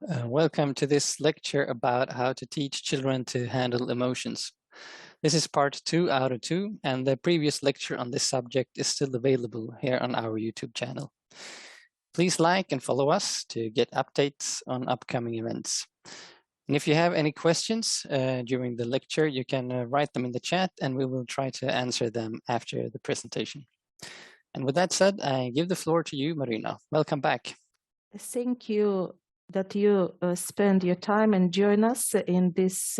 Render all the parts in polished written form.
Welcome to this lecture about how to teach children to handle emotions. This is part 2 out of 2, and the previous lecture on this subject is still available here on our YouTube channel. Please like and follow us to get updates on upcoming events. And if you have any questions during the lecture, you can write them in the chat and we will try to answer them after the presentation. And with that said, I give the floor to you, Maryna. Welcome back. Thank you that you spend your time and join us in this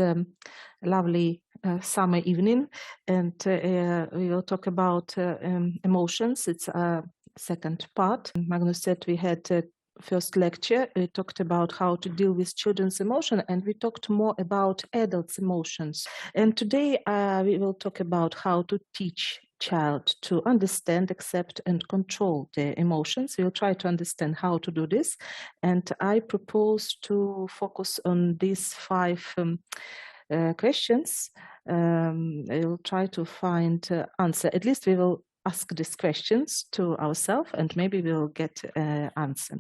lovely summer evening. And we will talk about emotions. It's a second part. Magnus said we had first lecture, we talked about how to deal with children's emotion, and we talked more about adults' emotions. And today we will talk about how to teach child to understand, accept, and control their emotions. We'll try to understand how to do this. And I propose to focus on these 5 questions. We'll try to find answer. At least we will ask these questions to ourselves and maybe we'll get an answer.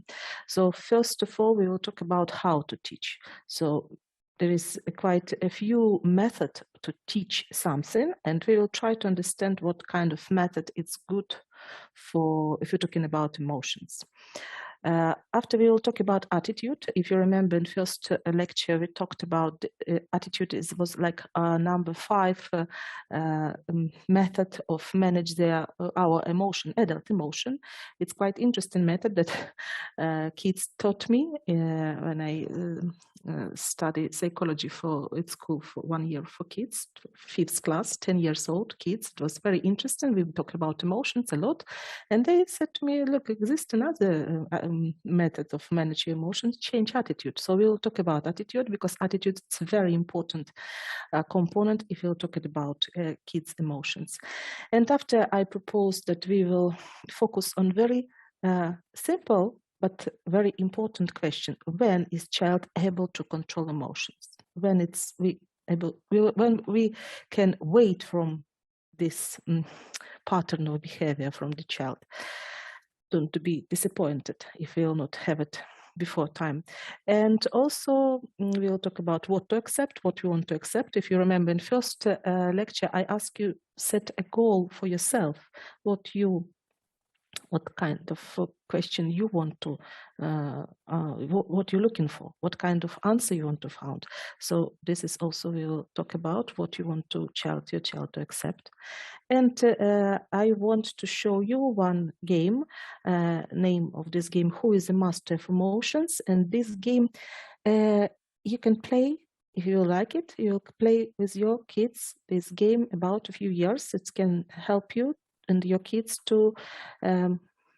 So first of all, we will talk about how to teach. So there is quite a few methods to teach something, and we will try to understand what kind of method is good for if you're talking about emotions. After we will talk about attitude. If you remember in first lecture, we talked about attitude was like number 5 method of manage our emotion, adult emotion. It's quite interesting method that kids taught me when I studied psychology at school for 1 year for kids, 5th class, 10 years old kids. It was very interesting. We talked about emotions a lot, and they said to me, look, exists another method of managing emotions, change attitude. So we'll talk about attitude because attitude is a very important component if you're talking about kids' emotions. And after I propose that we will focus on very simple but very important question: when is child able to control emotions? When when we can wait from this pattern of behavior from the child. Don't to be disappointed if we will not have it before time. And also we'll talk about what to accept, what you want to accept. If you remember in first lecture, I asked you set a goal for yourself, what kind of question you want to, what you're looking for, what kind of answer you want to find. So this is also, we will talk about what you want to your child to accept. And I want to show you one game, name of this game, Who is a Master of Emotions? And this game, you can play, if you like it, you'll play with your kids this game about a few years. It can help you and your kids to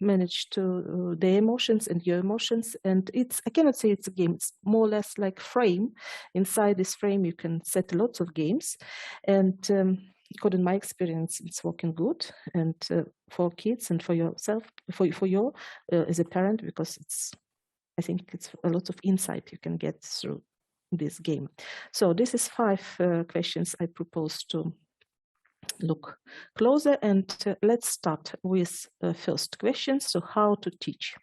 manage to their emotions and your emotions. And I cannot say it's a game, it's more or less like frame. Inside this frame, you can set lots of games. And according to my experience, it's working good. And for kids and for yourself, for you as a parent, because I think it's a lot of insight you can get through this game. So this is 5 questions I propose to look closer, and let's start with the first question. So how to teach?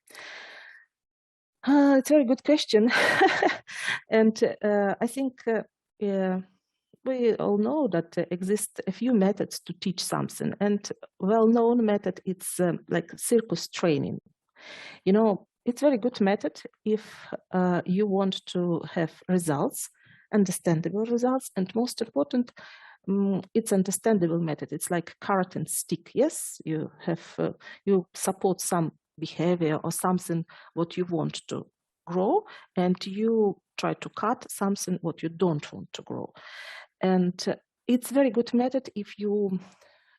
It's a very good question. And I think we all know that exist a few methods to teach something, and well-known method it's like circus training. You know, it's a very good method if you want to have results, understandable results, and most important, it's understandable method. It's like carrot and stick. Yes, you have you support some behavior or something what you want to grow, and you try to cut something what you don't want to grow. And it's very good method if you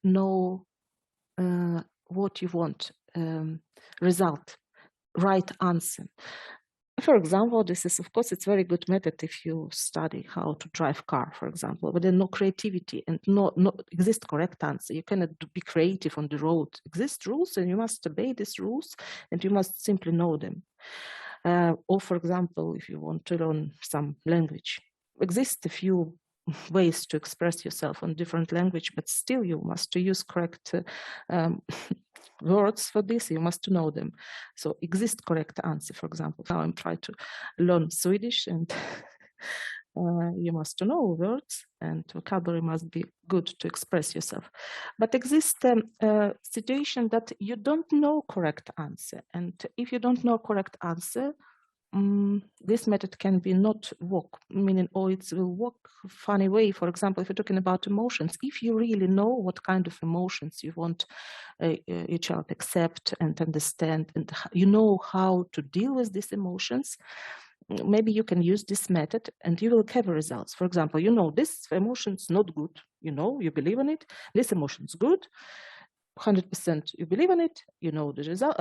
know what you want, result, right answer. For example, this is, of course, it's very good method if you study how to drive car, for example, but there's no creativity and no exist correct answer. You cannot be creative on the road. Exist rules and you must obey these rules and you must simply know them. Or, for example, if you want to learn some language, exist a few ways to express yourself on different language, but still you must use correct words for this. You must know them. So exist correct answer. For example, now I'm trying to learn Swedish, and you must know words and vocabulary must be good to express yourself. But exists a situation that you don't know correct answer, and if you don't know correct answer, this method can be not work, meaning, or it will work funny way. For example, if you're talking about emotions, if you really know what kind of emotions you want your child to accept and understand, and you know how to deal with these emotions, maybe you can use this method and you will have results. For example, you know this emotion's not good, you know, you believe in it, this emotion's good, 100% you believe in it, you know the result,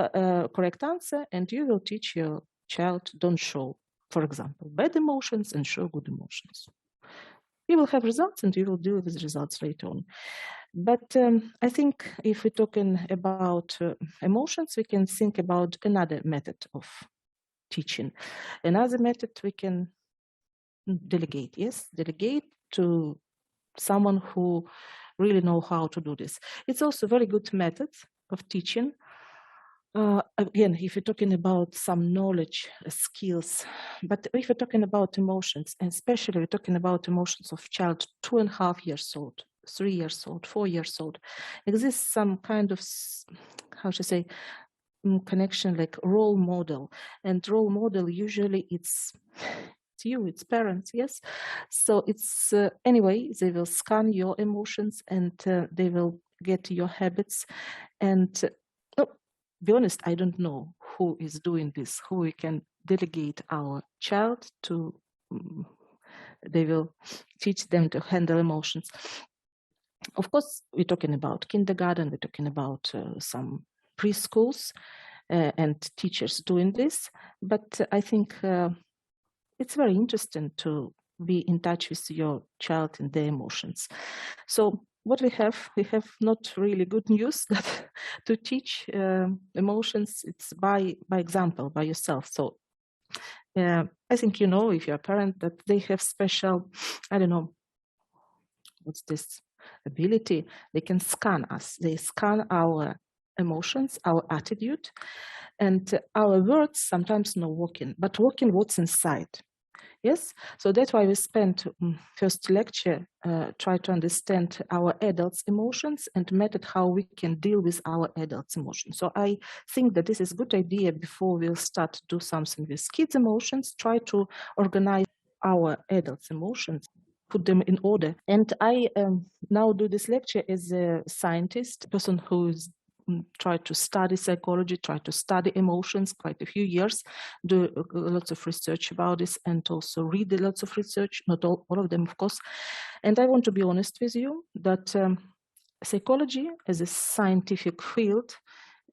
correct answer, and you will teach your child, don't show, for example, bad emotions and show good emotions. You will have results and you will deal with results later on. But I think if we're talking about emotions, we can think about another method of teaching. Another method we can delegate, yes, delegate to someone who really know how to do this. It's also a very good method of teaching. Again, if you're talking about some knowledge, skills, but if you're talking about emotions, and especially we're talking about emotions of child 2.5 years old, 3 years old, 4 years old, exists some kind of, how should I say, connection like role model. And role model usually it's you, it's parents, yes. So it's anyway, they will scan your emotions and they will get your habits. And be honest, I don't know who is doing this, who we can delegate our child to. They will teach them to handle emotions. Of course, we're talking about kindergarten, we're talking about some preschools and teachers doing this. But I think it's very interesting to be in touch with your child and their emotions. So what we have not really good news that to teach emotions, it's by example, by yourself. So I think, you know, if you're a parent, that they have special, I don't know, what's this ability? They can scan us. They scan our emotions, our attitude, and our words sometimes not working, but working what's inside. Yes, so that's why we spent first lecture try to understand our adults' emotions and method how we can deal with our adults' emotions. So I think that this is a good idea before we'll start to do something with kids' emotions, try to organize our adults' emotions, put them in order. And I now do this lecture as a scientist, person who's try to study psychology, try to study emotions quite a few years, do lots of research about this, and also read lots of research, not all of them, of course. And I want to be honest with you that psychology as a scientific field,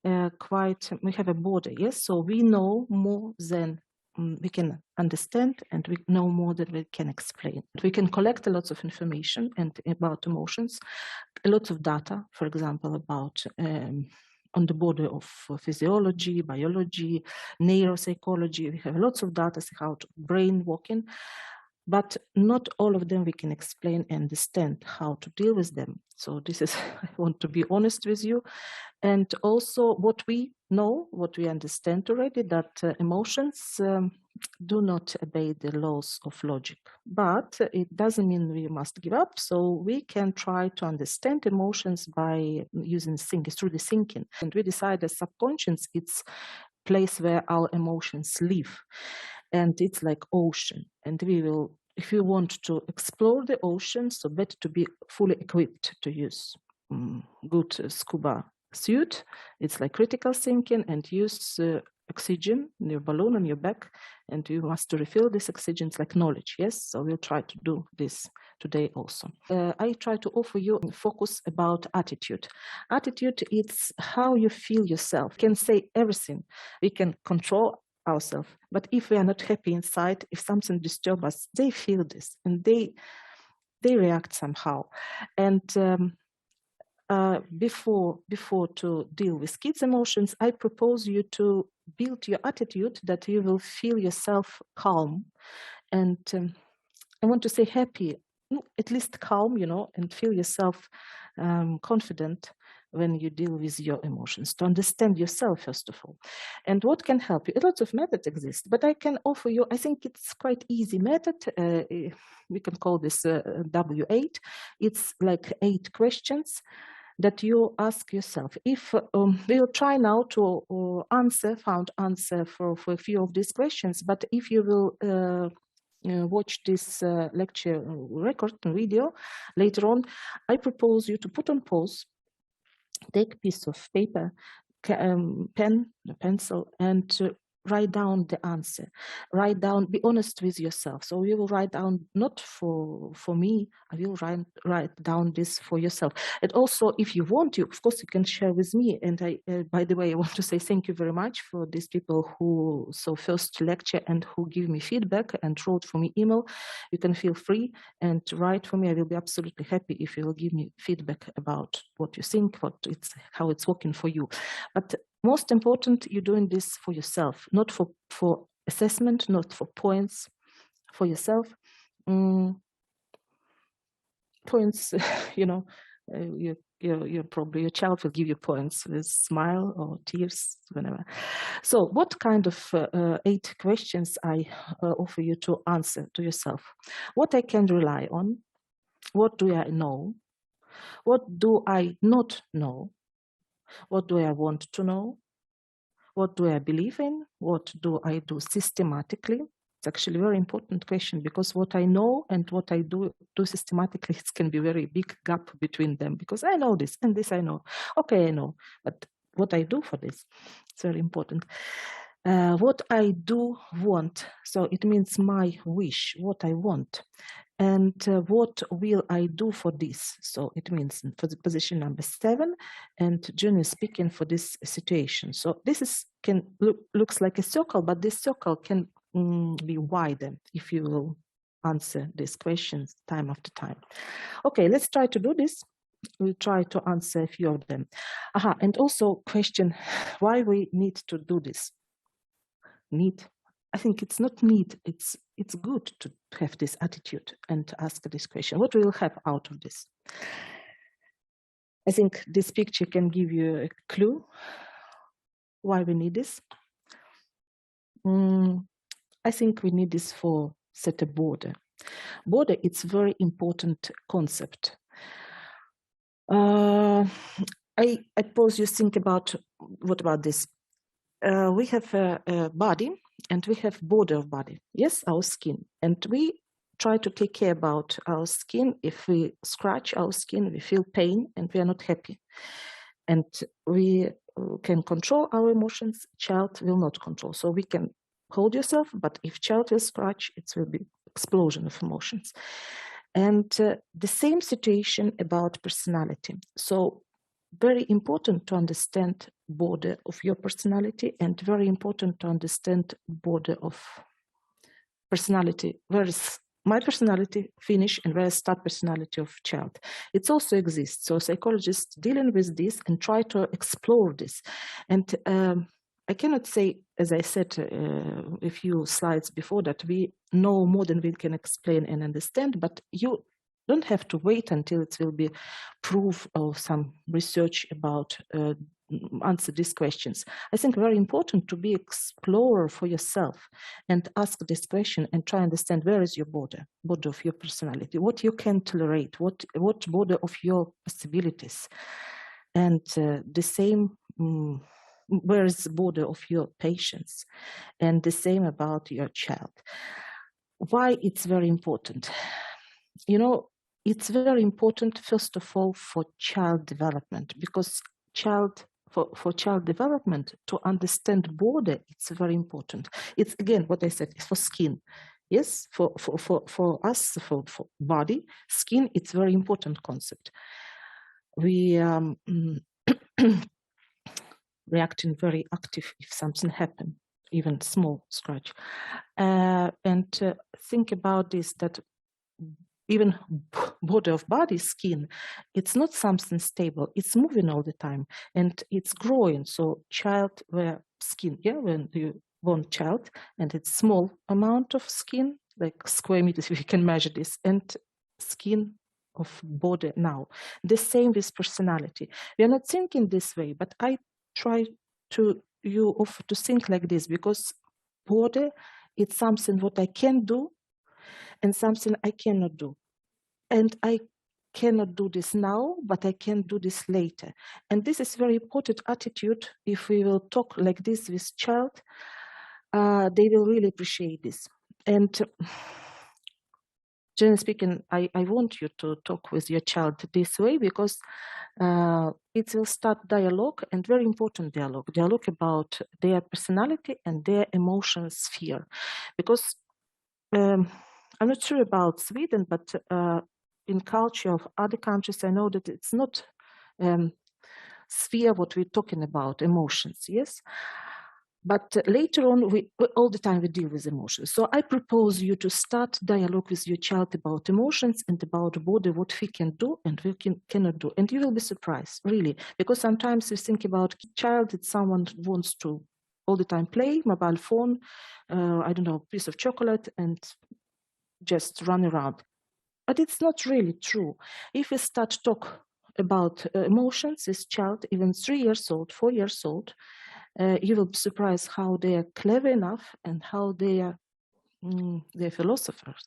we have a border, yes? So we know more than we can understand, and we know more than we can explain. We can collect a lot of information and about emotions, a lot of data, for example, about on the border of physiology, biology, neuropsychology. We have lots of data how to brain working, but not all of them we can explain and understand how to deal with them. So this is, I want to be honest with you. And also what we know, what we understand already, that emotions do not obey the laws of logic. But it doesn't mean we must give up. So we can try to understand emotions by using thinking, through the thinking. And we decide that subconscious, it's place where our emotions live. And it's like ocean. And we will, if you want to explore the ocean, so better to be fully equipped to use good scuba suit. It's like critical thinking, and use oxygen in your balloon on your back, and you must refill this oxygen. It's like knowledge, yes? So we'll try to do this today also. I try to offer you a focus about attitude. Attitude, it's how you feel yourself. We can say everything. We can control ourselves, but if we are not happy inside, if something disturbs us, they feel this and they react somehow. And before to deal with kids' emotions, I propose you to build your attitude that you will feel yourself calm and I want to say happy at least calm, and feel yourself confident when you deal with your emotions, to understand yourself, first of all. And what can help you? A lot of methods exist, but I can offer you, I think it's quite easy method. We can call this W8. It's like 8 questions that you ask yourself. If we'll try now to found answer for a few of these questions, but if you will watch this lecture record video later on, I propose you to put on pause, take a piece of paper, pen, a pencil, and write down the answer. Write down, be honest with yourself. So you will write down, not for me, I will write down this for yourself. And also, if you want to, of course, you can share with me. And I, by the way, I want to say thank you very much for these people who saw first lecture and who give me feedback and wrote for me email. You can feel free and write for me. I will be absolutely happy if you will give me feedback about what you think, how it's working for you. But most important, you're doing this for yourself, not for assessment, not for points, for yourself. Points, probably your child will give you points with smile or tears, whenever. So what kind of 8 questions I offer you to answer to yourself? What I can rely on? What do I know? What do I not know? What do I want to know? What do I believe in? What do I do systematically? It's actually a very important question, because what I know and what I do systematically, it can be a very big gap between them, because I know this and this I know. Okay, I know, but what I do for this, it's very important. What I do want, so it means my wish, what I want. And what will I do for this? So it means for the position number 7, and generally speaking for this situation. So this looks like a circle, but this circle can be wider if you will answer these questions time after time. Okay, let's try to do this. We'll try to answer a few of them. And also question why we need to do this. Need. I think it's not need, it's good to have this attitude and to ask this question. What we will have out of this? I think this picture can give you a clue why we need this. I think we need this for set a border. Border, it's a very important concept. I suppose you think about, what about this? We have a body and we have border of body. Yes, our skin. And we try to take care about our skin. If we scratch our skin, we feel pain and we are not happy. And we can control our emotions. Child will not control. So we can hold yourself, but if child will scratch, it will be explosion of emotions. And the same situation about personality. So very important to understand border of your personality, and very important to understand border of personality. Where is my personality finish and where is start personality of child? It also exists. So psychologists dealing with this and try to explore this. And I cannot say, as I said a few slides before, that we know more than we can explain and understand, but you don't have to wait until it will be proof of some research about answer these questions. I think very important to be explorer for yourself and ask this question and try to understand where is your border of your personality, what you can tolerate, what border of your possibilities, and the same where is the border of your patience, and the same about your child. Why it's very important? It's very important, first of all, for child development, because for child development, to understand border, it's very important. It's, again, what I said, it's for skin. Yes, for us, for body, skin, it's very important concept. We reacting very active if something happen, even small scratch. And think about this, that even border of body, skin, it's not something stable. It's moving all the time and it's growing. So child where skin, when you want child and it's small amount of skin, like square meters, if you can measure this, and skin of body now. The same with personality. We are not thinking this way, but I try to think like this, because body, it's something what I can do and something I cannot do. And I cannot do this now, but I can do this later. And this is very important attitude. If we will talk like this with child, they will really appreciate this. And generally speaking, I want you to talk with your child this way, because it will start dialogue, and very important dialogue about their personality and their emotional sphere. Because I'm not sure about Sweden, but in culture of other countries, I know that it's not sphere what we're talking about, emotions, yes? But later on, all the time we deal with emotions. So I propose you to start dialogue with your child about emotions and about body, what we can do and we cannot do. And you will be surprised, really, because sometimes we think about child, it's someone who wants to all the time play, mobile phone, I don't know, piece of chocolate, and just run around. But it's not really true. If we start talk about emotions, this child, even 3 years old, 4 years old, you will be surprised how they are clever enough and how they are they're philosophers.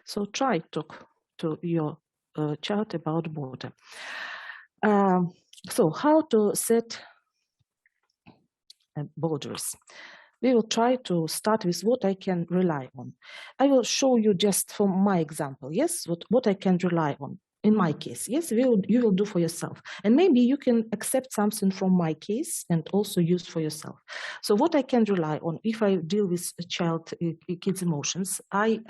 So try talk to your child about body. So how to set borders? We will try to start with what I can rely on. I will show you just from my example, yes, what I can rely on. In my case, yes, you will do for yourself. And maybe you can accept something from my case and also use for yourself. So what I can rely on, if I deal with a child, kids' emotions, I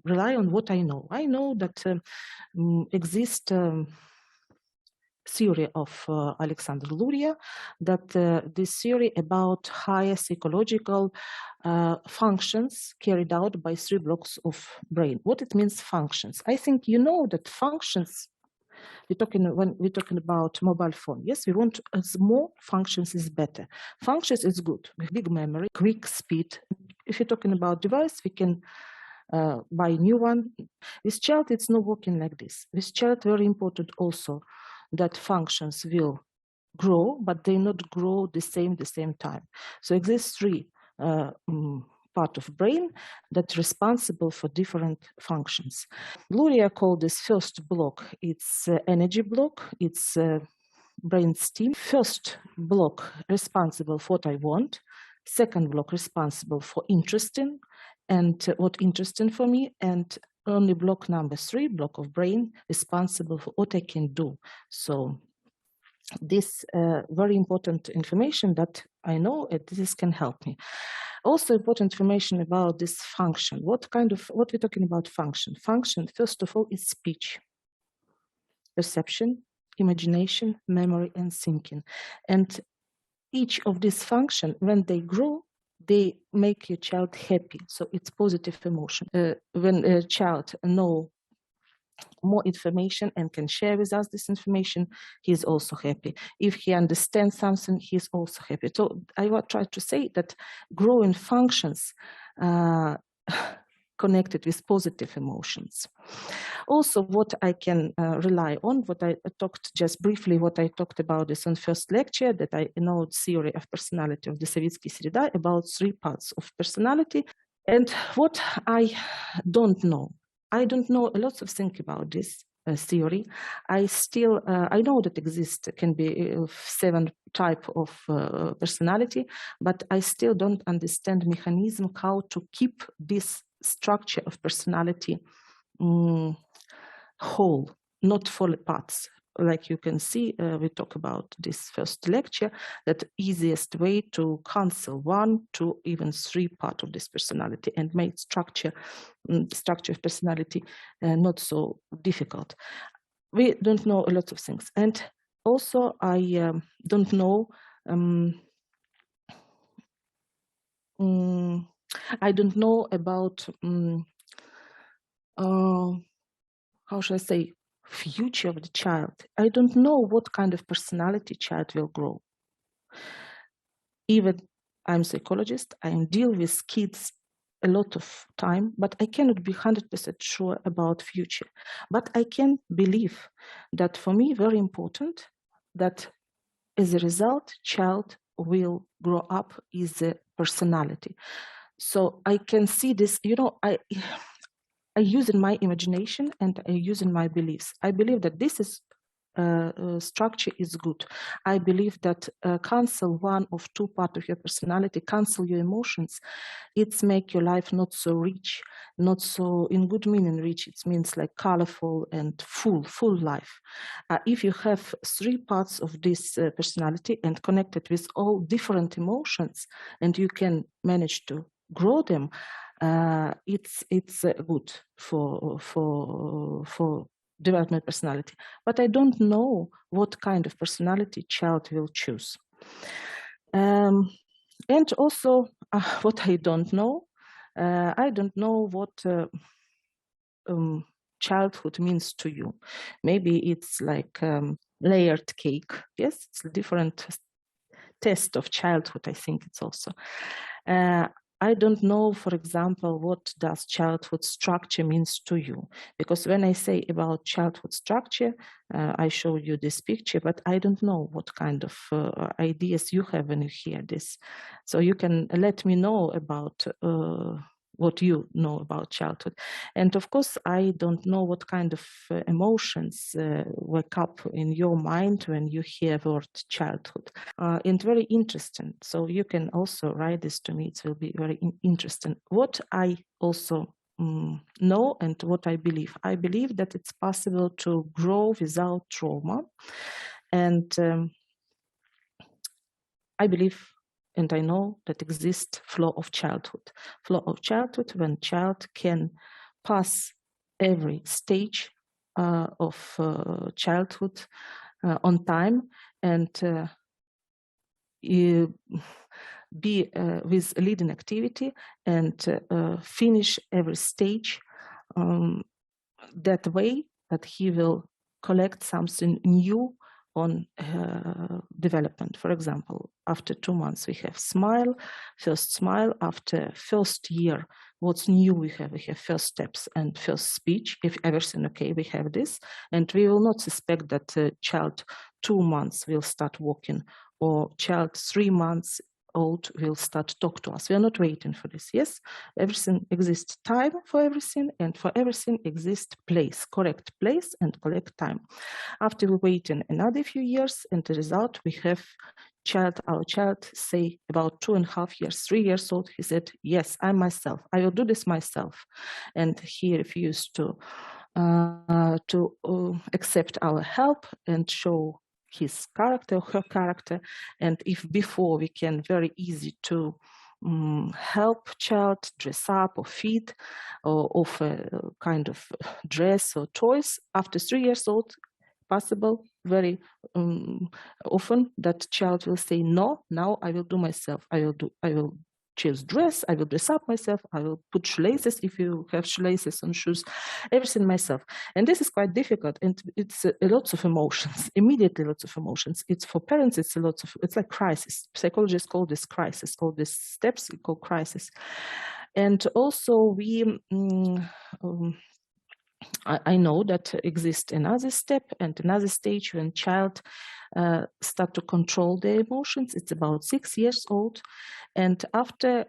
rely on what I know. I know that exists theory of Alexander Luria, that this theory about higher psychological functions carried out by 3 blocks of brain. What it means, functions. I think you know that functions, when we're talking about mobile phone, yes, we want as more functions is better. Functions is good, big memory, quick speed. If you're talking about device, we can buy a new one. With child, it's not working like this. With child, very important also that functions will grow, but they not grow the same time. So exists 3 part of brain that's responsible for different functions. Luria called this first block, it's energy block, it's brain stem. First block responsible for what I want, second block responsible for interesting and what interesting for me, and only block number 3, block of brain, responsible for what I can do. So this very important information that I know, this can help me. Also important information about this function. What we're talking about function? Function, first of all, is speech, perception, imagination, memory, and thinking. And each of these functions, when they grow, they make your child happy. So it's positive emotion. When a child knows more information and can share with us this information, he's also happy. If he understands something, he's also happy. So I will try to say that growing functions connected with positive emotions. Also, what I can rely on, what I talked just briefly, what I talked about this on first lecture, that I know theory of personality of the Sovietsky Sreda, about 3 parts of personality. And what I don't know a lot of things about this theory. I know that exists, can be 7 types of personality, but I still don't understand mechanism how to keep this structure of personality whole, not fall parts. Like you can see, we talk about this first lecture, that easiest way to cancel 1, 2, even 3 parts of this personality and make structure of personality not so difficult. We don't know a lot of things. And also I don't know about how should I say, future of the child. I don't know what kind of personality child will grow. Even I'm a psychologist, I deal with kids a lot of time, but I cannot be 100% sure about future. But I can believe that for me, very important, that as a result, child will grow up as a personality. So I can see this, I use in my imagination and I use in my beliefs. I believe that this is structure is good. I believe that cancel one of two parts of your personality, cancel your emotions. It's make your life not so rich, not so in good meaning rich. It means like colorful and full life. If you have three parts of this personality and connected with all different emotions, and you can manage to grow them, it's good for development personality. But I don't know what kind of personality child will choose. And also what I don't know what childhood means to you. Maybe it's like layered cake. Yes, it's a different test of childhood, I think it's also. I don't know, for example, what does childhood structure means to you? Because when I say about childhood structure, I show you this picture, but I don't know what kind of ideas you have when you hear this. So you can let me know about what you know about childhood. And of course, I don't know what kind of emotions wake up in your mind when you hear the word childhood. And very interesting. So you can also write this to me. It will be very interesting. What I also know and what I believe that it's possible to grow without trauma. And I believe and I know that exists flow of childhood. Flow of childhood when child can pass every stage of childhood on time and be with leading activity and finish every stage that way that he will collect something new on development. For example, after 2 months, we have first smile. After first year, what's new we have first steps and first speech. If everything okay, we have this. And we will not suspect that child 2 months will start walking or child 3 months old will start to talk to us. We are not waiting for this. Yes, everything exists time for everything, and for everything exists place, correct place and correct time. After we wait in another few years, and the result we have our child say about 2.5 years, 3 years old, he said, yes, I'm myself. I will do this myself. And he refused to accept our help and show his character, her character. And if before we can very easy to help child dress up or feed or offer kind of dress or toys, after 3 years old, possible very often that child will say, no, now I will do myself. I will choose dress, I will dress up myself, I will put shoelaces if you have shoelaces on shoes, everything myself. And this is quite difficult, and it's lots of emotions, immediately lots of emotions. It's for parents, it's like crisis. Psychologists call this crisis, call this steps, called crisis. And also I know that exists another step and another stage when child start to control their emotions. It's about 6 years old. And after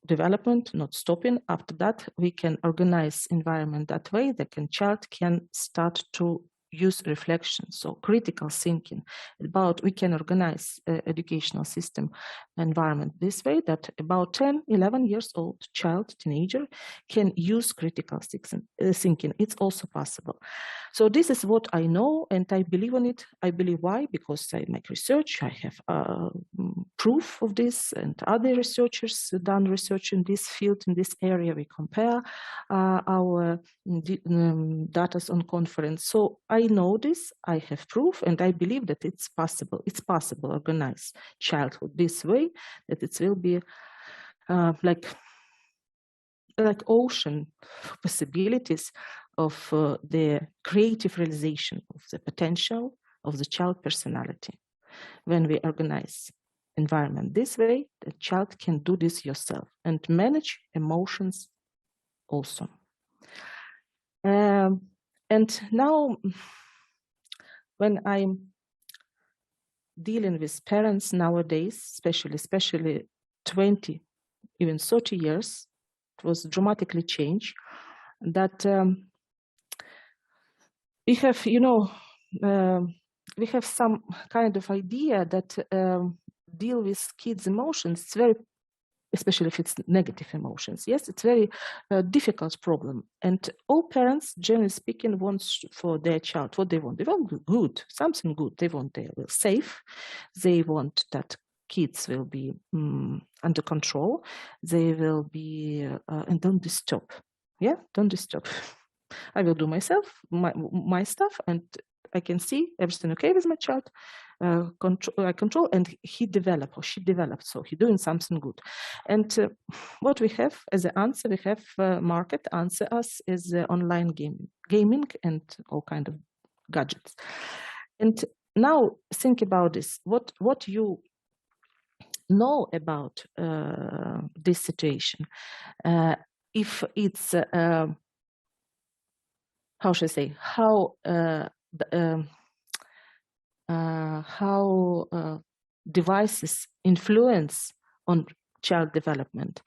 development, not stopping, after that, we can organize environment that way that child can start to use reflection, so critical thinking we can organize educational system environment this way that about 10, 11 years old child, teenager, can use critical thinking. It's also possible. So this is what I know, and I believe in it. I believe why? Because I make research. I have proof of this, and other researchers done research in this field, in this area. We compare our data on conference. So I know this, I have proof, and I believe that it's possible. It's possible to organize childhood this way, that it will be like ocean possibilities of the creative realization of the potential of the child personality when we organize environment. This way, the child can do this yourself and manage emotions also. And now, when I'm dealing with parents nowadays, especially 20, even 30 years, it was dramatically changed, that we have, we have some kind of idea that deal with kids' emotions, it's very, especially if it's negative emotions. Yes, it's very difficult problem. And all parents, generally speaking, want for their child what they want. They want good, something good. They want they will safe. They want that kids will be under control. They will be, and don't disturb. Yeah, don't disturb. I will do myself, my stuff, and I can see everything okay with my child. I control, and he develop or she develops, so he doing something good. And what we have as an answer, we have market answer us is online gaming and all kind of gadgets. And now think about this. What you know about this situation? If it's how should I say, how devices influence on child development,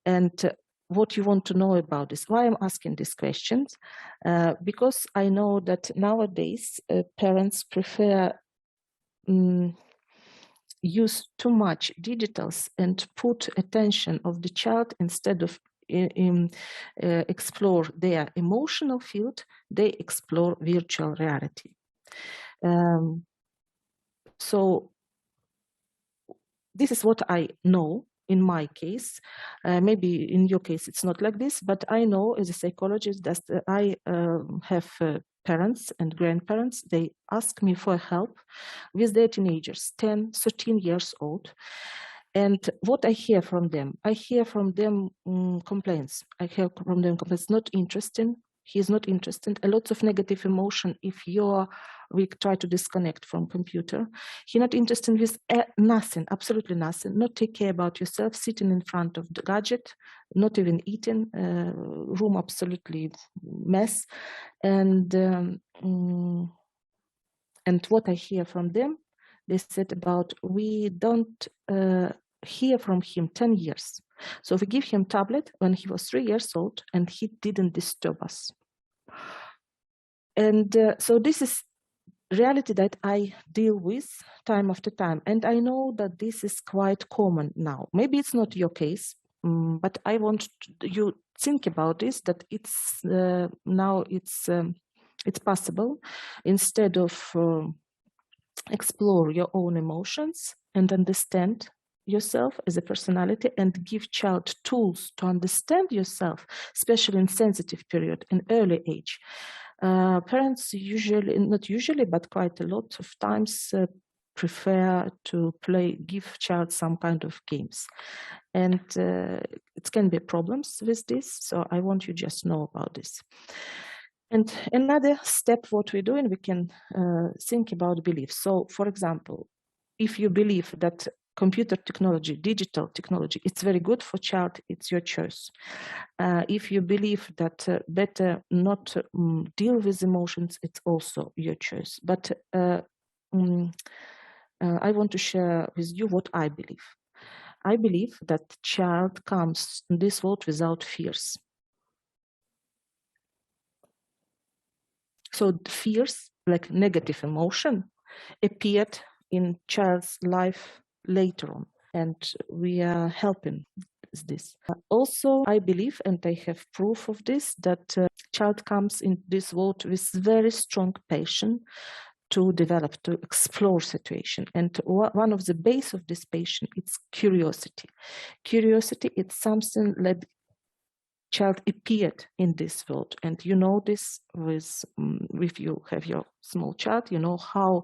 and what you want to know about this. Why I'm asking these questions? Because I know that nowadays parents prefer use too much digitals and put attention of the child instead of explore their emotional field, they explore virtual reality. So this is what I know in my case. Maybe in your case it's not like this, but I know as a psychologist that I have parents and grandparents. They ask me for help with their teenagers, 10, 13 years old. And what I hear from them complaints. I hear from them complaints, not interesting. He's not interested. A lot of negative emotion if we try to disconnect from computer. He's not interested with nothing, absolutely nothing. Not take care about yourself, sitting in front of the gadget, not even eating, room absolutely mess. And what I hear from them, they said about, we don't hear from him 10 years. So we give him tablet when he was 3 years old and he didn't disturb us. And so this is reality that I deal with time after time. And I know that this is quite common now. Maybe it's not your case, but I want you think about this, that it's now it's possible, instead of explore your own emotions and understand yourself as a personality and give child tools to understand yourself, especially in sensitive period, in early age. Parents usually, not usually, but quite a lot of times prefer to give child some kind of games. And it can be problems with this, so I want you just know about this. And another step, what we're doing, we can think about beliefs. So, for example, if you believe that computer technology, digital technology, it's very good for child, it's your choice. If you believe that better not deal with emotions, it's also your choice. But I want to share with you what I believe. I believe that child comes in this world without fears. So fears, like negative emotion, appeared in child's life later on, and we are helping this. Also, I believe, and I have proof of this, that child comes in this world with very strong passion to develop, to explore situation. And one of the base of this passion, it's curiosity. Curiosity, it's something that child appeared in this world. And you know this with, if you have your small child, you know how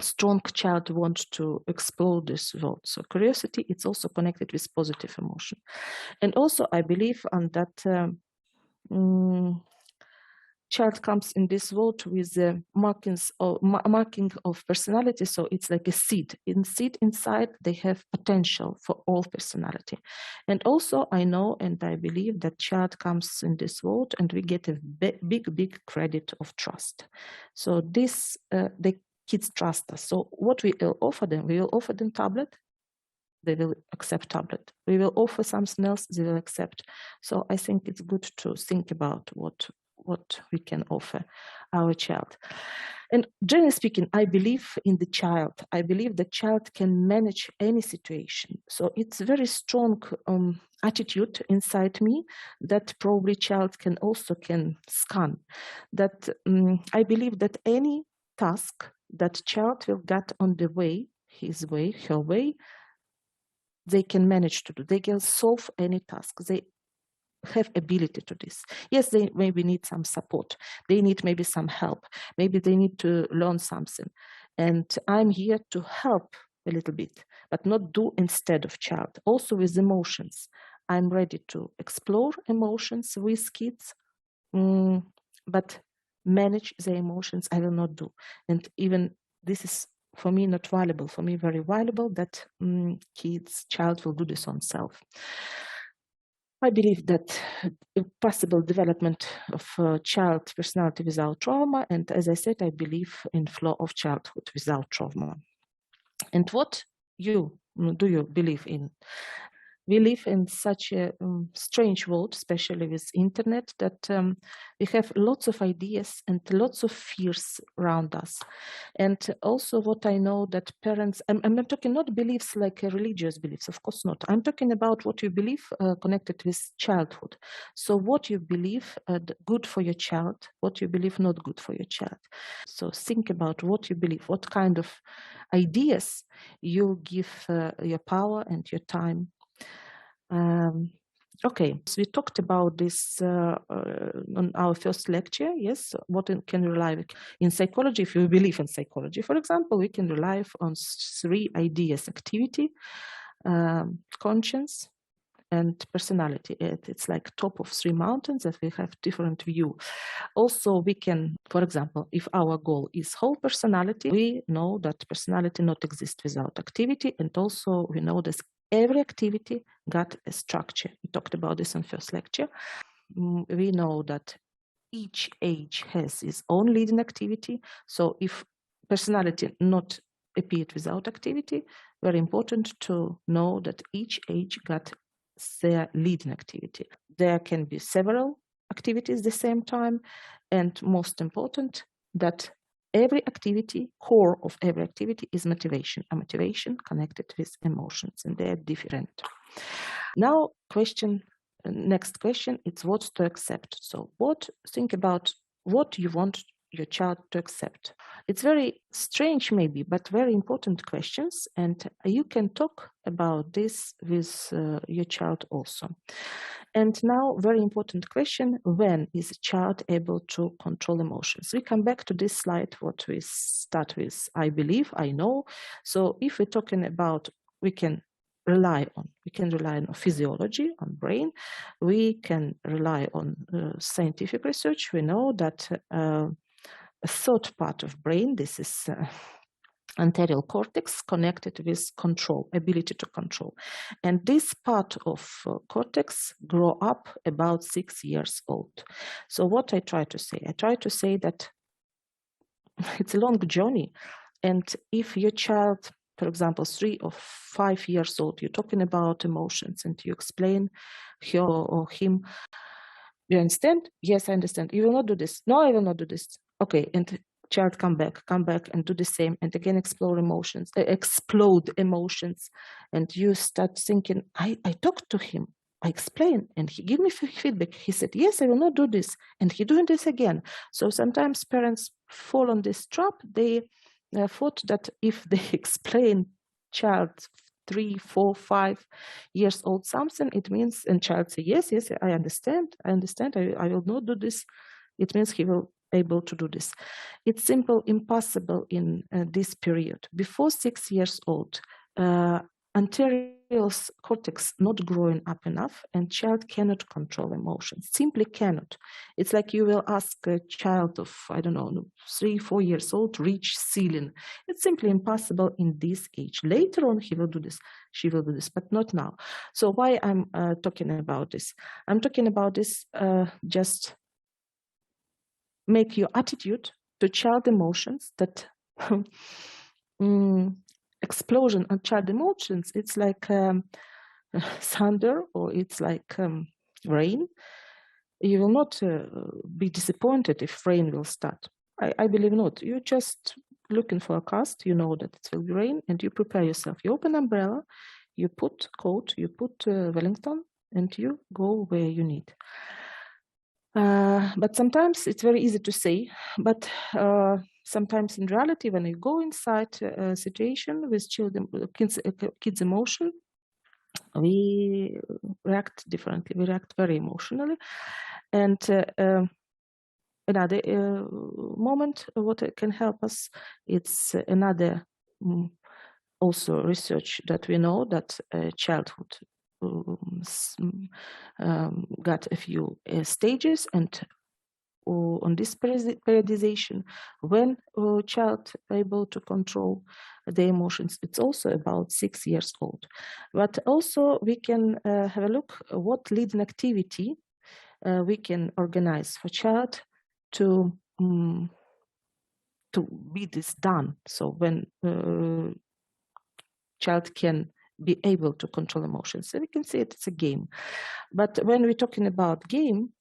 strong child wants to explore this world. So curiosity, it's also connected with positive emotion. And also I believe on that child comes in this world with marking of personality, so it's like a seed. In seed inside, they have potential for all personality. And also, I know and I believe that child comes in this world, and we get a big credit of trust. So this, the kids trust us. So what we will offer them, we will offer them tablet. They will accept tablet. We will offer something else, they will accept. So I think it's good to think about what we can offer our child. And generally speaking, I believe in the child. I believe the child can manage any situation. So it's a very strong attitude inside me that probably child can scan. That I believe that any task that child will get on the way, his way, her way, they can manage to do. They can solve any task. They have ability to this. Yes, they maybe need some support. They need maybe some help. Maybe they need to learn something. And I'm here to help a little bit, but not do instead of child. Also with emotions. I'm ready to explore emotions with kids, but manage the emotions I will not do. And even this is for me not valuable, for me very valuable that child will do this on self. I believe that possible development of child personality without trauma, and as I said, I believe in flow of childhood without trauma. And what do you believe in? We live in such a strange world, especially with internet, that we have lots of ideas and lots of fears around us. And also what I know that parents, I'm not talking not beliefs like religious beliefs, of course not. I'm talking about what you believe connected with childhood. So what you believe good for your child, what you believe not good for your child. So think about what you believe, what kind of ideas you give your power and your time. Okay, so we talked about this on our first lecture. Yes, what can rely in psychology? If you believe in psychology, for example, we can rely on 3 ideas: activity, conscience, and personality. It's like top of 3 mountains that we have different view. Also, we can, for example, if our goal is whole personality, we know that personality not exists without activity, and also we know that every activity got a structure. We talked about this in first lecture. We know that each age has its own leading activity. So if personality not appeared without activity, very important to know that each age got their leading activity. There can be several activities at the same time, and most important, that every activity, core of every activity is motivation, a motivation connected with emotions, and they're different. Now, next question, it's what to accept. So think about what you want your child to accept. It's very strange maybe, but very important questions, and you can talk about this with your child also. And now, very important question, when is a child able to control emotions? We come back to this slide, what we start with, I believe, I know. So if we're talking about, we can rely on physiology, on brain. We can rely on scientific research. We know that a third part of brain, this is anterior cortex, connected with control, ability to control. And this part of cortex grow up about 6 years old. So what I try to say? I try to say that it's a long journey. And if your child, for example, 3 or 5 years old, you're talking about emotions and you explain her or him, you understand? Yes, I understand. You will not do this. No, I will not do this. Okay, and child come back and do the same, and again explode emotions, and you start thinking, I talked to him, I explained, and he gave me feedback. He said, yes, I will not do this, and he doing this again. So sometimes parents fall on this trap. They thought that if they explain child 3, 4, 5 years old something, it means, and child say, yes, I understand, I will not do this. It means he will able to do this. It's simple, impossible in this period. Before 6 years old, anterior cortex not growing up enough, and child cannot control emotions, simply cannot. It's like you will ask a child of, I don't know, 3-4 years old to reach ceiling. It's simply impossible in this age. Later on, he will do this, she will do this, but not now. So why I'm talking about this? I'm talking about this just make your attitude to child emotions that explosion of child emotions, it's like thunder, or it's like rain. You will not be disappointed if rain will start. I believe not. You're just looking for a cast, you know that it will be rain, and you prepare yourself. You open umbrella, you put coat, you put Wellington, and you go where you need. But sometimes it's very easy to say, but sometimes in reality, when you go inside a situation with kids' emotion, we react differently. We react very emotionally. And another moment, what can help us, it's another also research that we know that childhood got a few stages, and on this periodization, when a child able to control the emotions, it's also about 6 years old. But also we can have a look what leading activity we can organize for child to be this done. So when child can be able to control emotions, so we can say it's a game. But when we're talking about game,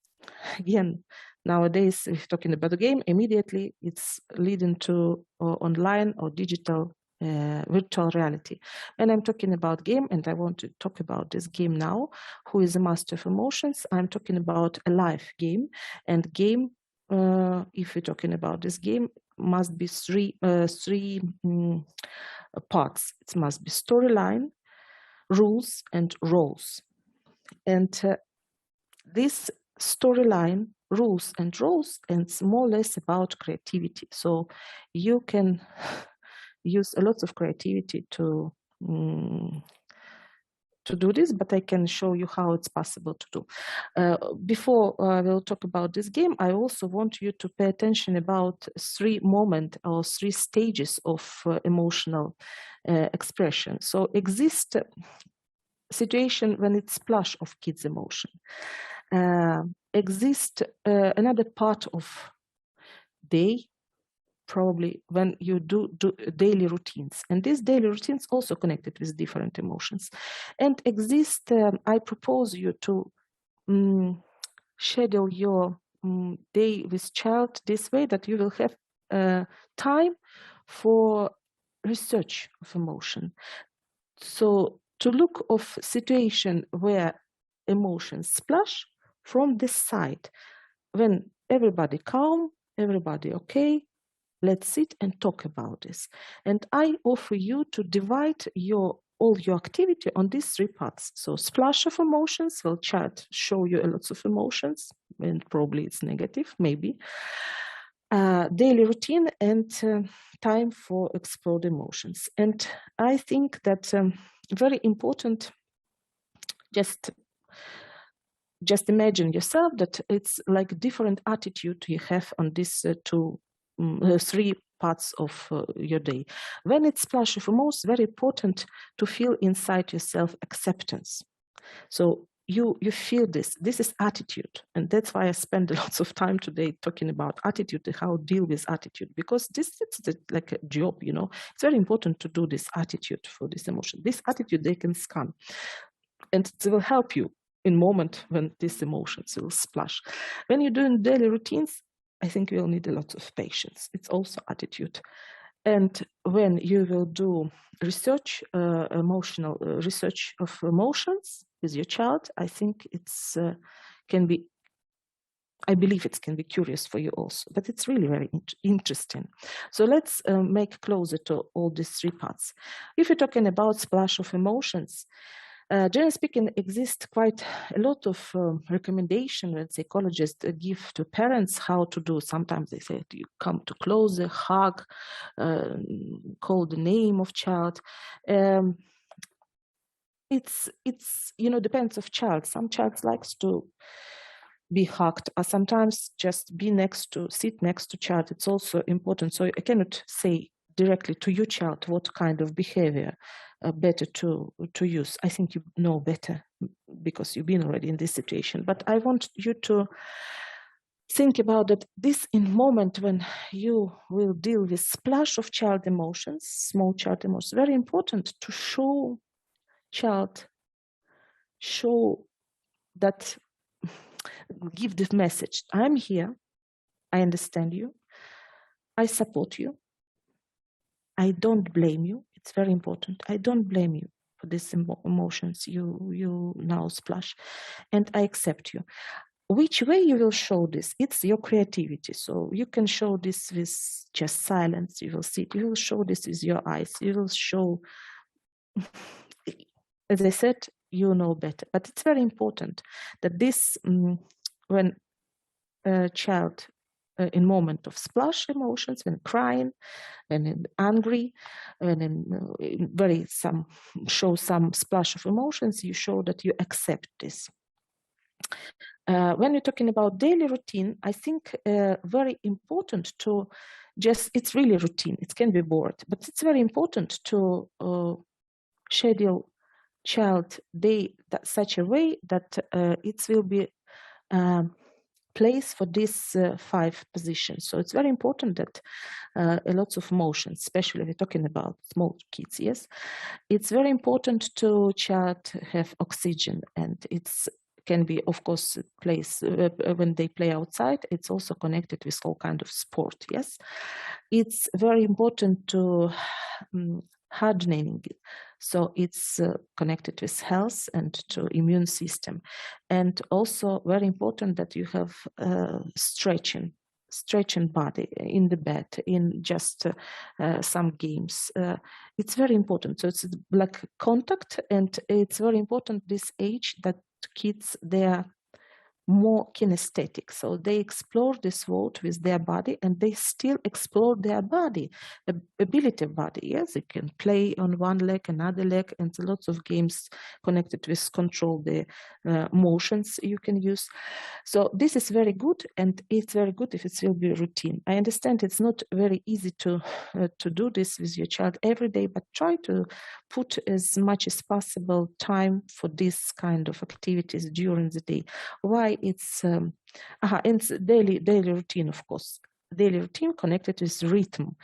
again, nowadays, if talking about a game, immediately it's leading to online or digital virtual reality. When I'm talking about game, and I want to talk about this game now, who is a master of emotions, I'm talking about a live game. And game, if we're talking about this game, must be three parts. It must be storyline, rules, and roles. And this storyline, rules, and roles, and it's more or less about creativity. So you can use a lot of creativity to do this, but I can show you how it's possible to do. Before we'll talk about this game, I also want you to pay attention about 3 moments or 3 stages of emotional expression. So exist situation when it's splash of kids' emotion. Exist another part of day, probably when you do daily routines, and these daily routines also connected with different emotions. And exist, I propose you to schedule your day with child this way that you will have time for research of emotion. So to look of situation where emotions splash from this side, when everybody calm, everybody okay, let's sit and talk about this. And I offer you to divide all your activity on these 3 parts. So splash of emotions, will child show you a lot of emotions, and probably it's negative, maybe. Daily routine, and time for explode emotions. And I think that very important, just imagine yourself that it's like different attitude you have on these 3 parts of your day. When it's splash of emotions, very important to feel inside yourself acceptance. So you feel this is attitude, and that's why I spend a lot of time today talking about attitude and how to deal with attitude, because this is like a job, you know. It's very important to do this attitude for this emotion. This attitude they can scan, and it will help you in moment when these emotions will splash. When you're doing daily routines, I think you'll need a lot of patience. It's also attitude. And when you will do research, emotional research of emotions with your child, I think it's can be, I believe it can be curious for you also, but it's really very interesting. So let's make closer to all these 3 parts. If you're talking about splash of emotions, generally speaking, exists quite a lot of recommendation when psychologists give to parents how to do. Sometimes they say you come to closer, hug, call the name of child. it's depends of child. Some child likes to be hugged, or sometimes just sit next to child. It's also important. So I cannot say directly to your child what kind of behavior better to use. I think you know better because you've been already in this situation. But I want you to think about that this in moment when you will deal with splash of child emotions, small child emotions, very important to show that, give the message, I'm here, I understand you, I support you, I don't blame you. It's very important. I don't blame you for these emotions you now splash, and I accept you. Which way you will show this? It's your creativity. So you can show this with just silence. You will see it. You will show this with your eyes. You will show, as I said, you know better. But it's very important that this, when a child in moment of splash emotions, when crying, when angry, when show some splash of emotions, you show that you accept this. When we're talking about daily routine, I think very important to it's really routine. It can be bored, but it's very important to schedule child day such a way that it will be place for these 5 positions. So it's very important that a lot of motions, especially if we're talking about small kids, yes, it's very important to child have oxygen, and it's can be, of course, place when they play outside. It's also connected with all kind of sport. Yes, it's very important to hardening it. So it's connected with health and to immune system, and also very important that you have stretching body in the bed, in just some games. It's very important. So it's like contact, and it's very important this age that kids, they are more kinesthetic. So they explore this world with their body, and they still explore their body, ability of body. Yes, they can play on one leg, another leg, and lots of games connected with control the motions you can use. So this is very good, and it's very good if it will be routine. I understand it's not very easy to do this with your child every day, but try to put as much as possible time for this kind of activities during the day. Why? It's daily routine, of course. Daily routine connected with rhythm,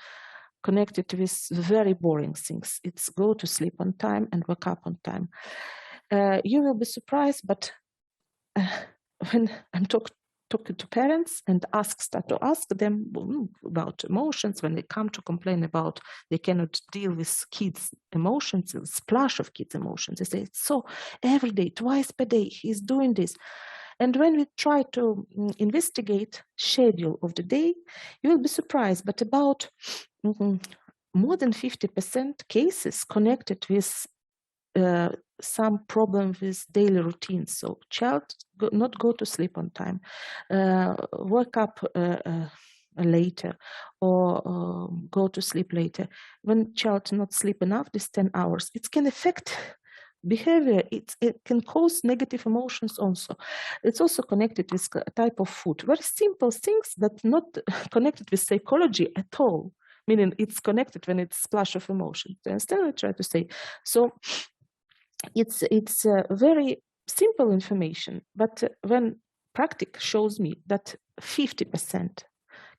connected with very boring things. It's go to sleep on time and wake up on time. You will be surprised, but when I'm talking to parents and start to ask them about emotions, when they come to complain about they cannot deal with kids' emotions, the splash of kids' emotions, they say, so every day, twice per day, he's doing this. And when we try to investigate schedule of the day, you will be surprised, but about more than 50% cases connected with some problem with daily routine. So child not go to sleep on time, wake up later, or go to sleep later. When child not sleep enough, this 10 hours, it can affect behavior. It can cause negative emotions also. It's also connected with a type of food. Very simple things that not connected with psychology at all. Meaning it's connected when it's splash of emotion. Do you understand what I try to say? So it's very simple information, but when practice shows me that 50%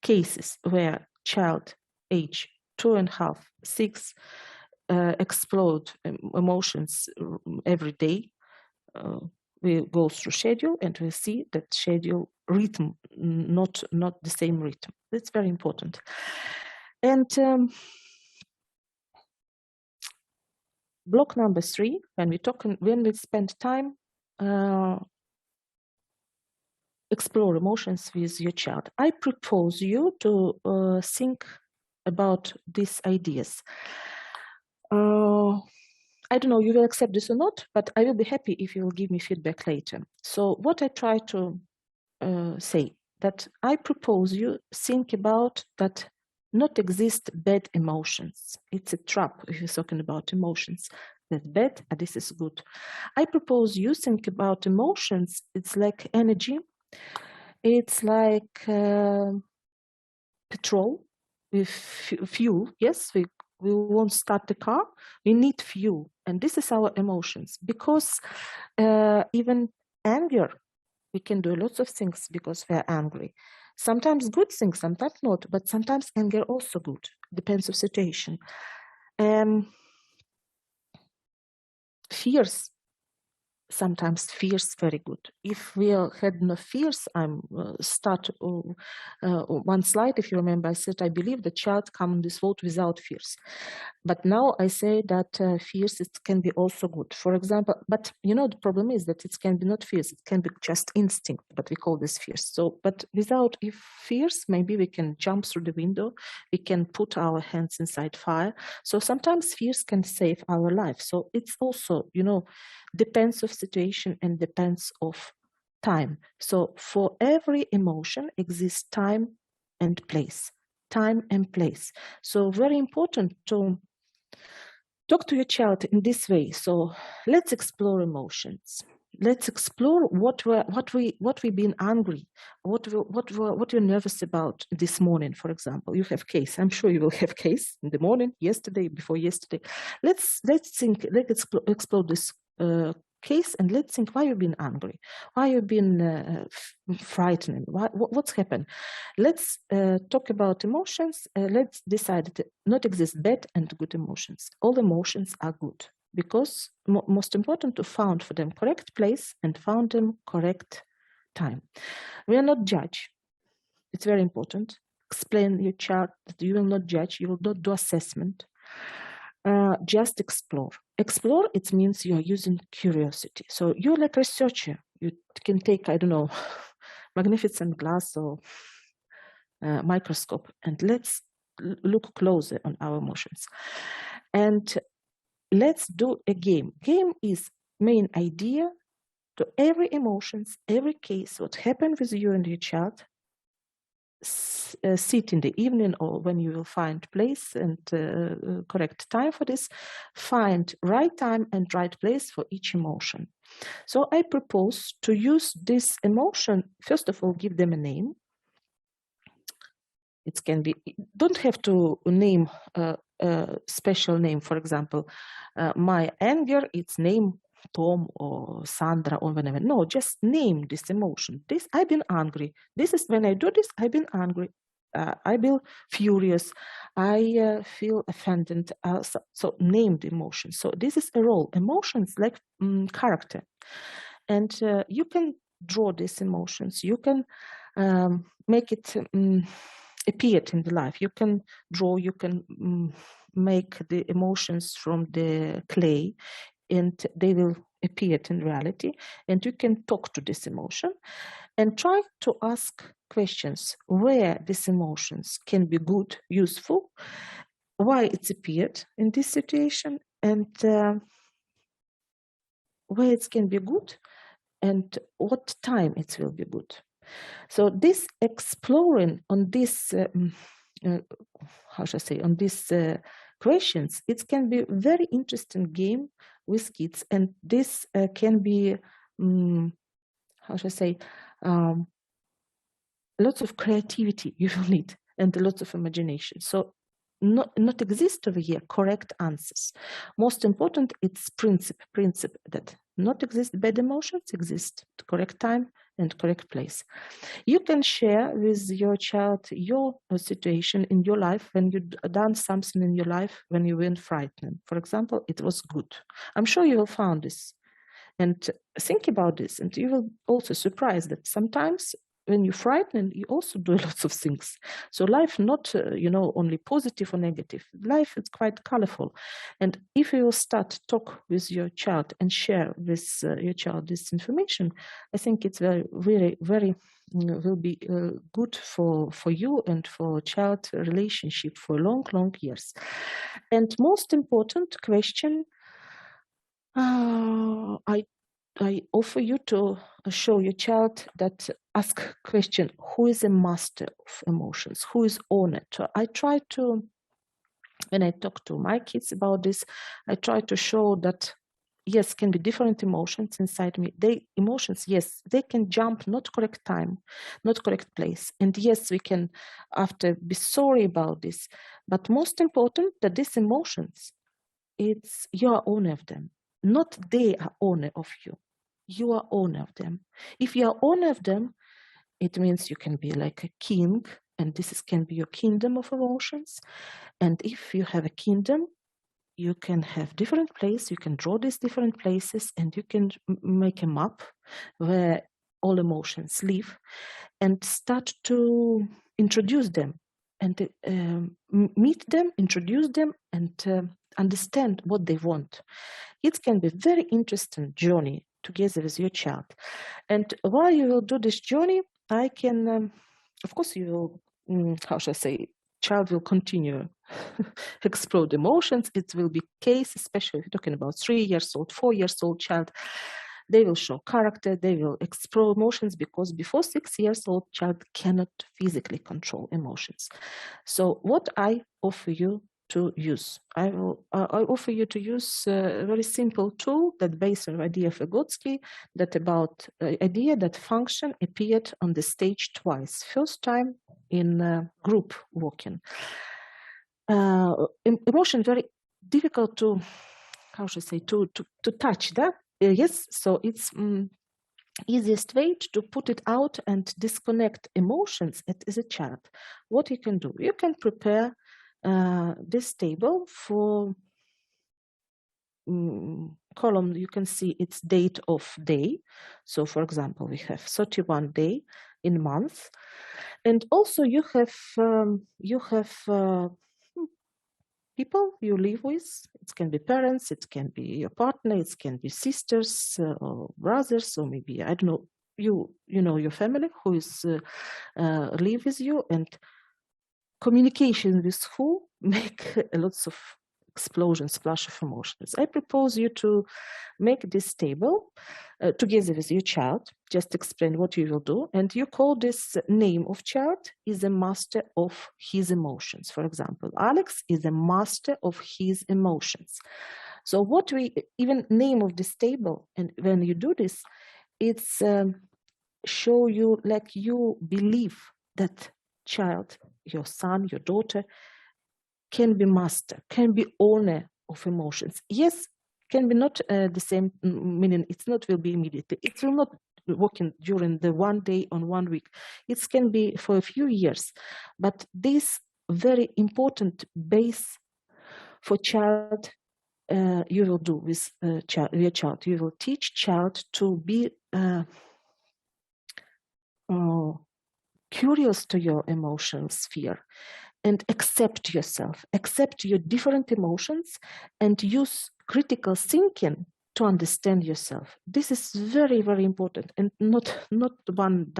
cases where child age 2.5, 6 explode emotions every day, we go through schedule and we see that schedule rhythm, not the same rhythm. That's very important. And block number 3, when we spend time explore emotions with your child, I propose you to think about these ideas. I don't know, you will accept this or not, but I will be happy if you will give me feedback later. So what I try to say, that I propose you think about that not exist bad emotions. It's a trap if you're talking about emotions. that's bad, and this is good. I propose you think about emotions. It's like energy. It's like petrol with fuel. Yes, we won't start the car. We need fuel. And this is our emotions. Because even anger, we can do lots of things because we are angry. Sometimes good things, sometimes not, but sometimes anger also good. Depends on situation. Fears. Sometimes fears very good. If we had no fears, start one slide. If you remember, I said I believe the child comes in this world without fears. But now I say that fears can be also good. For example, but you know the problem is that it can be not fears. It can be just instinct, but we call this fears. So, but without fears, maybe we can jump through the window. We can put our hands inside fire. So sometimes fears can save our life. So it's also, you know, depends of situation and depends of time. So for every emotion exists time and place. Time and place. So very important to talk to your child in this way. So let's explore emotions. Let's explore what we've been angry, what you're nervous about this morning. For example, you have case. I'm sure you will have case in the morning, yesterday, before yesterday. Let's think. Let's explore this case and let's think why you've been angry, why you've been frightened, what's happened. Let's talk about emotions. Let's decide that not exist bad and good emotions. All emotions are good because most important to find for them correct place and found them correct time. We are not judge. It's very important. Explain your child that you will not judge, you will not do assessment. Just explore. Explore, it means you're using curiosity. So you're like a researcher. You can take, I don't know, magnificent glass or microscope and let's look closer on our emotions. And let's do a game. Game is main idea to every emotions, every case, what happened with you and your child. Sit in the evening or when you will find place and correct time for this, find right time and right place for each emotion. So I propose to use this emotion, first of all, give them a name. It can be, don't have to name a special name. For example, my anger, it's name Tom or Sandra or whatever. No, just name this emotion. This, I've been angry. This is when I do this, I've been angry. I feel furious. I feel offended. So name the emotion. So this is a role. Emotions like character. And you can draw these emotions. You can make it appear in the life. You can draw, you can make the emotions from the clay and they will appear in reality. And you can talk to this emotion and try to ask questions where these emotions can be good, useful, why it's appeared in this situation, and where it can be good, and what time it will be good. So this exploring on this, how should I say, on these questions, it can be a very interesting game with kids, and this can be, how should I say, lots of creativity you will need and lots of imagination. So not exist over here correct answers. Most important, it's principle that not exist bad emotions, exist the correct time and correct place. You can share with your child your situation in your life when you done something in your life when you were frightened. For example, it was good. I'm sure you will find this. And think about this, and you will also surprise that sometimes when you're frightened, you also do lots of things. So life not, only positive or negative. Life is quite colorful. And if you will start to talk with your child and share with your child this information, I think it's very, very, very will be good for you and for child relationship for long, long years. And most important question, I offer you to show your child that ask question, who is a master of emotions? Who is owner? So I try to when I talk to my kids about this, I try to show that yes, can be different emotions inside me. Emotions, yes, they can jump, not correct time, not correct place. And yes, we can after be sorry about this. But most important that these emotions, it's you are owner of them, not they are owner of you. You are owner of them. If you are owner of them, it means you can be like a king, and can be your kingdom of emotions. And if you have a kingdom, you can have different places, you can draw these different places, and you can make a map where all emotions live and start to introduce them and meet them, introduce them, and understand what they want. It can be a very interesting journey together with your child. And while you will do this journey, I can, of course, you will, how shall I say, child will continue explore emotions. It will be case, especially if you're talking about 3 years old, 4 years old child, they will show character, they will explore emotions, because before 6 years old child cannot physically control emotions. So what I offer you to use, I offer you to use a very simple tool that based on the idea of Vygotsky, that about idea that function appeared on the stage twice. First time in group walking. Emotion very difficult to, how should I say, to touch that. Yes, so it's easiest way to put it out and disconnect emotions as a child. What you can do, you can prepare this table for column. You can see its date of day. So for example, we have 31 day in month, and also you have people you live with. It can be parents, it can be your partner, it can be sisters or brothers, or maybe, I don't know, you know your family who is live with you, and communication with who make lots of explosions, splash of emotions. I propose you to make this table together with your child. Just explain what you will do, and you call this name of child is a master of his emotions. For example, Alex is a master of his emotions. So what we even name of this table, and when you do this, it's show you like you believe that child, your son, your daughter, can be master, can be owner of emotions. Yes, can be not the same, meaning it's not will be immediately. It will not working during the 1 day on 1 week. It can be for a few years. But this very important base for child you will do with your child. You will teach child to be curious to your emotional sphere, and accept yourself, accept your different emotions, and use critical thinking to understand yourself. This is very, very important, and not one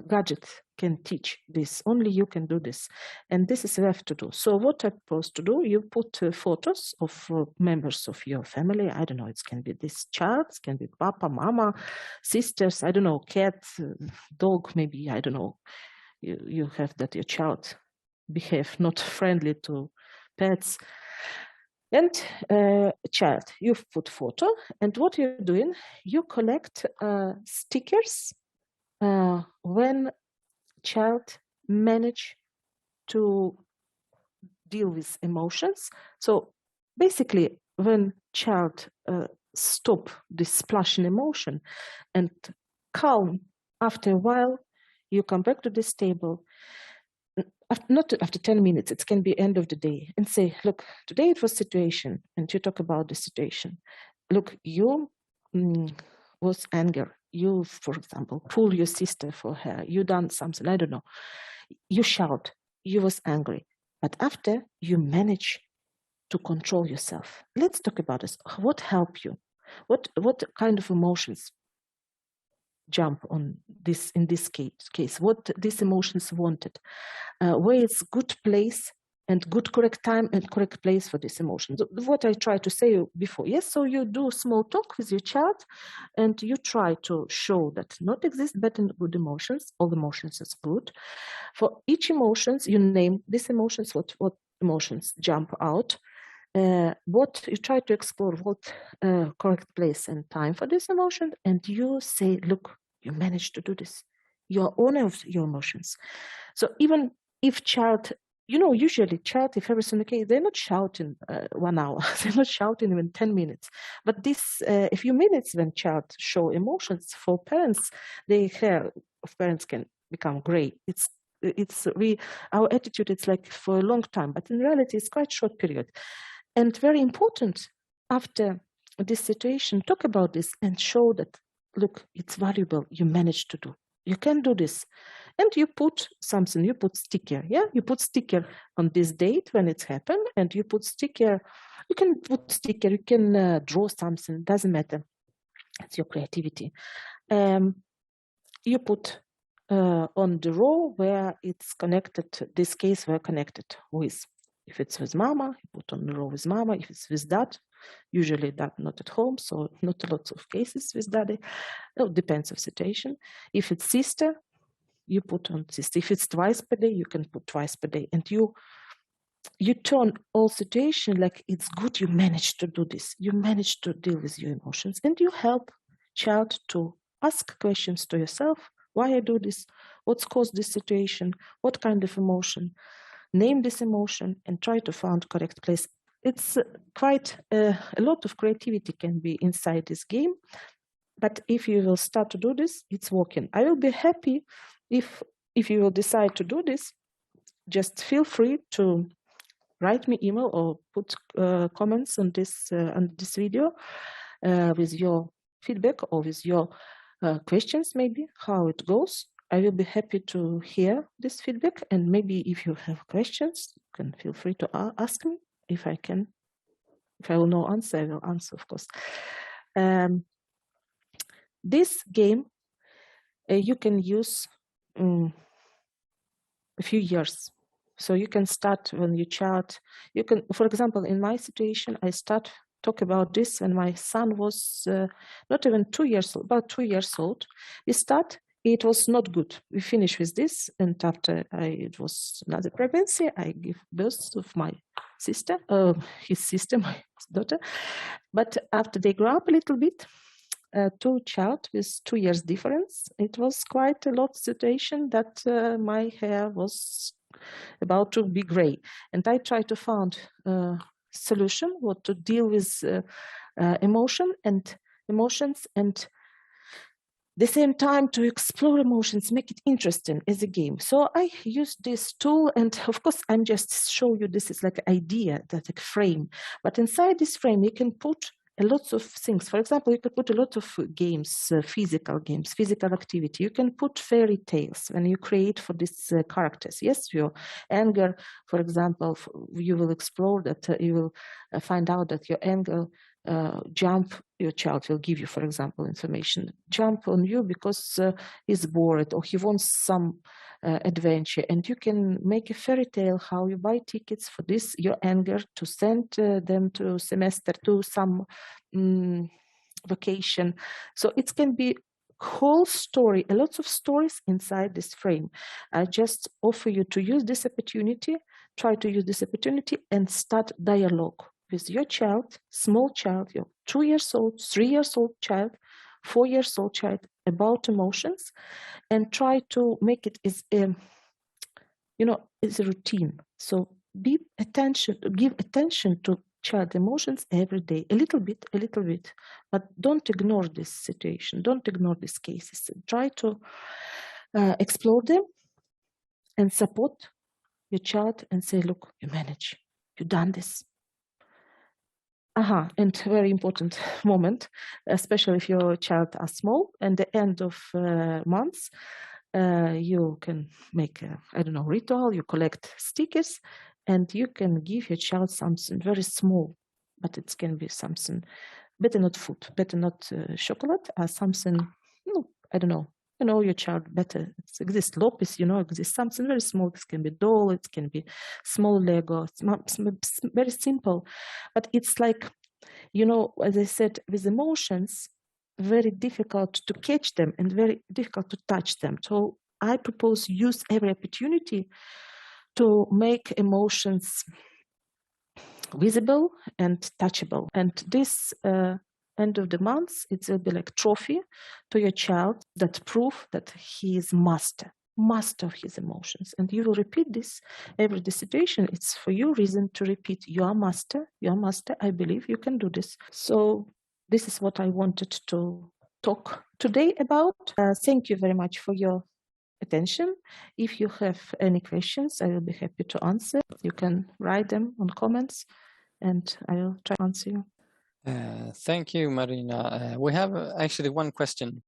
gadget can teach this. Only you can do this, and this is what you have to do. So what I propose to do, you put photos of members of your family. I don't know, it can be this child, it can be papa, mama, sisters, I don't know, cat, dog, maybe, I don't know. You have that your child behave not friendly to pets, and child, you've put photo, and what you're doing, you collect stickers when child manage to deal with emotions. So basically, when child stop this splashing emotion and calm, after a while, you come back to this table, not after 10 minutes, it can be end of the day, and say, look, today it was situation, and you talk about the situation. Look, you was anger. You, for example, pull your sister for her. You done something, I don't know. You shout, you was angry. But after you manage to control yourself. Let's talk about this. What helped you? What kind of emotions jump on this in this case? What these emotions wanted? Where it's good place and good correct time and correct place for this emotion. What I tried to say before, yes, so you do small talk with your child and you try to show that not exist bad and good emotions, all emotions is good. For each emotions, you name these emotions, what emotions jump out, what you try to explore what correct place and time for this emotion, and you say, look, you managed to do this. You're owner of your emotions. So even if child, usually child, if everything okay, they're not shouting 1 hour, they're not shouting even 10 minutes. But this, a few minutes when child show emotions for parents, their hair of parents can become gray. Our attitude, it's like for a long time, but in reality, it's quite short period. And very important, after this situation, talk about this and show that, look, it's valuable, you managed to do. You can do this. And you put something, you put sticker, yeah? You put sticker on this date when it's happened, and you put sticker, you can put sticker, you can draw something, doesn't matter. It's your creativity. You put on the row where it's connected, this case where connected with. If it's with mama, you put on the row with mama. If it's with dad, usually dad not at home, so not a lot of cases with daddy. It depends of situation. If it's sister, you put on sister. If it's twice per day, you can put twice per day. And you turn all situation like it's good you managed to do this. You managed to deal with your emotions. And you help child to ask questions to yourself. Why I do this? What's caused this situation? What kind of emotion? Name this emotion and try to find correct place. It's quite a lot of creativity can be inside this game. But if you will start to do this, it's working. I will be happy if you will decide to do this. Just feel free to write me email or put comments on this video with your feedback or with your questions, maybe how it goes. I will be happy to hear this feedback, and maybe if you have questions, you can feel free to ask me. If I will know answer, I will answer, of course. This game you can use a few years. So you can start when you child. You can, for example, in my situation, I talk about this when my son was not even 2 years old, about 2 years old. It was not good. We finished with this, and after it was another pregnancy, I gave birth to my sister, his sister, my daughter. But after they grew up a little bit, 2 child with 2 years difference, it was quite a lot situation that my hair was about to be gray. And I tried to find a solution, what to deal with emotions, and the same time to explore emotions, make it interesting as a game. So I use this tool, and of course I'm just show you this is like an idea, that like frame. But inside this frame you can put a lot of things. For example, you could put a lot of games, physical activity. You can put fairy tales when you create for these characters. Yes, your anger, for example, you will explore that. You will find out that your anger your child will give you, for example, information, jump on you because he's bored or he wants some adventure, and you can make a fairy tale how you buy tickets for this, your anger, to send them to semester, to some vacation. So it can be whole story, a lot of stories inside this frame. I just offer you to use this opportunity, try to use this opportunity and start dialogue with your child, small child, your 2 years old, 3 years old child, 4 years old child, about emotions, and try to make it as a, as a routine. So give attention to child emotions every day, a little bit, but don't ignore this situation, don't ignore these cases. Try to explore them and support your child and say, look, you manage, you've done this. And very important moment, especially if your child are small, and the end of months, you can make a, ritual, you collect stickers, and you can give your child something very small, but it can be something, better not food, better not chocolate, or something, you know your child better. It exists lopis, you know, exists something very small. This can be doll, it can be small Lego, it's very simple. But it's like, you know, as I said, with emotions, very difficult to catch them and very difficult to touch them. So I propose use every opportunity to make emotions visible and touchable. And this end of the month, it will be like trophy to your child that prove that he is master of his emotions. And you will repeat this every situation. It's for you reason to repeat, you are master, I believe you can do this. So this is what I wanted to talk today about. Thank you very much for your attention. If you have any questions, I will be happy to answer. You can write them on comments and I will try to answer you. Thank you, Maryna. We have actually one question